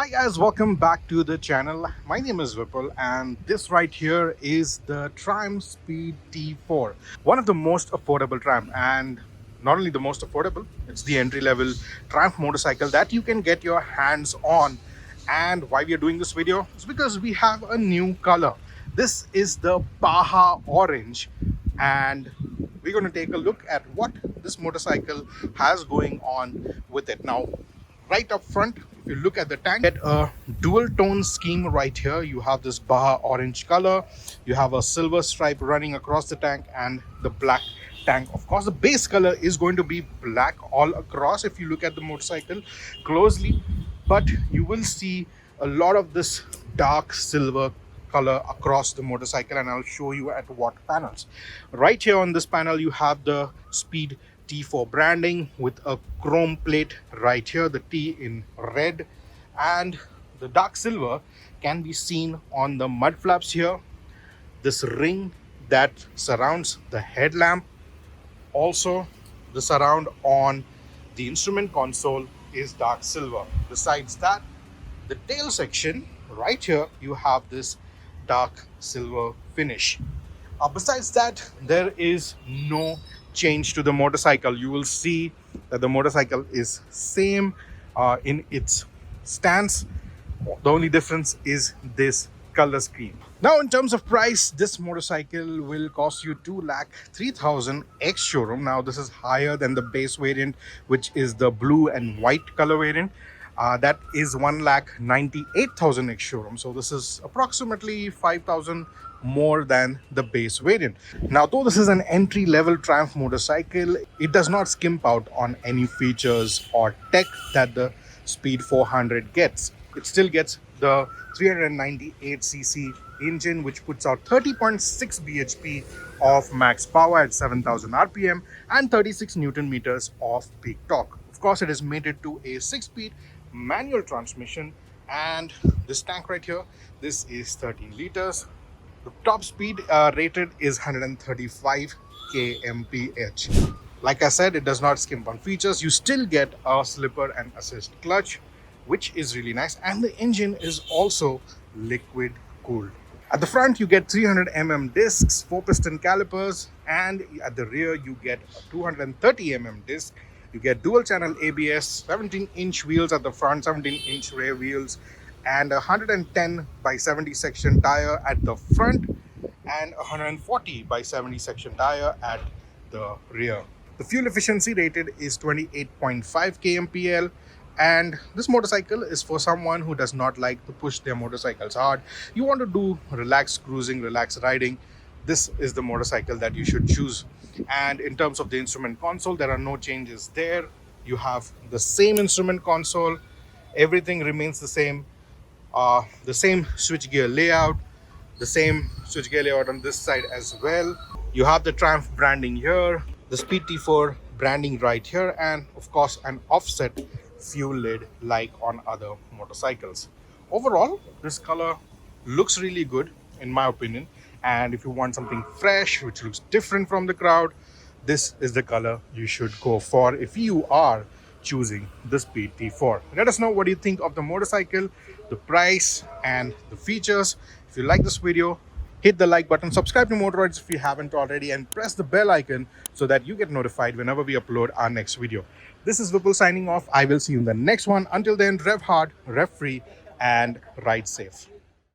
Hi guys, welcome back to the channel. My name is Vipul and this right here is the Triumph Speed T4. One of the most affordable Triumph, and not only the most affordable, it's the entry level Triumph motorcycle that you can get your hands on. And why we are doing this video is because we have a new color. This is the Baja Orange, and we're going to take a look at what this motorcycle has going on with it. Now, right up front, if you look at the tank, get a dual tone scheme right here. You have this Baja Orange color, you have a silver stripe running across the tank, and the black tank. Of course, the base color is going to be black all across if you look at the motorcycle closely, but you will see a lot of this dark silver color across the motorcycle, and I'll show you at what panels. Right here on this panel you have the Speed T4 branding with a chrome plate right here, the T in red, and the dark silver can be seen on the mud flaps here. This ring that surrounds the headlamp, also the surround on the instrument console is dark silver. Besides that, the tail section right here, you have this dark silver finish. Besides that, there is no change to the motorcycle. You will see that the motorcycle is same in its stance. The only difference is this color scheme. Now, in terms of price, this motorcycle will cost you 2,03,000 ex showroom. Now, this is higher than the base variant, which is the blue and white color variant. That is 1,98,000 ex showroom. So this is approximately 5,000 more than the base variant. Now, though this is an entry level Triumph motorcycle, it does not skimp out on any features or tech that the Speed 400 gets. It still gets the 398cc engine, which puts out 30.6 bhp of max power at 7,000 rpm and 36 newton meters of peak torque. Of course, it is mated to a 6-speed manual transmission, and this tank right here, this is 13 liters. The top speed rated is 135 kmph. Like I said, it does not skimp on features. You still get a slipper and assist clutch, which is really nice, and the engine is also liquid cooled. At the front, you get 300 discs, 4-piston calipers, and at the rear, you get a 230 disc. You get dual channel ABS, 17-inch wheels at the front, 17-inch rear wheels, and a 110 by 70 section tire at the front and a 140 by 70 section tire at the rear. The fuel efficiency rated is 28.5 kmpl, and this motorcycle is for someone who does not like to push their motorcycles hard. You want to do relaxed cruising, relaxed riding, this is the motorcycle that you should choose. And in terms of the instrument console, there are no changes there. You have the same instrument console, everything remains the same switchgear layout, the same switchgear layout on this side as well. You have the Triumph branding here, the Speed T4 branding right here, and of course an offset fuel lid like on other motorcycles. Overall, this color looks really good in my opinion, and if you want something fresh which looks different from the crowd, this is the color you should go for if you are choosing the Speed T4. Let us know what you think of the motorcycle, the price, and the features. If you like this video, hit the like button, subscribe to Motoroids if you haven't already, and press the bell icon so that you get notified whenever we upload our next video. This is Vipul signing off. I will see you in the next one. Until then, rev hard, rev free, and ride safe.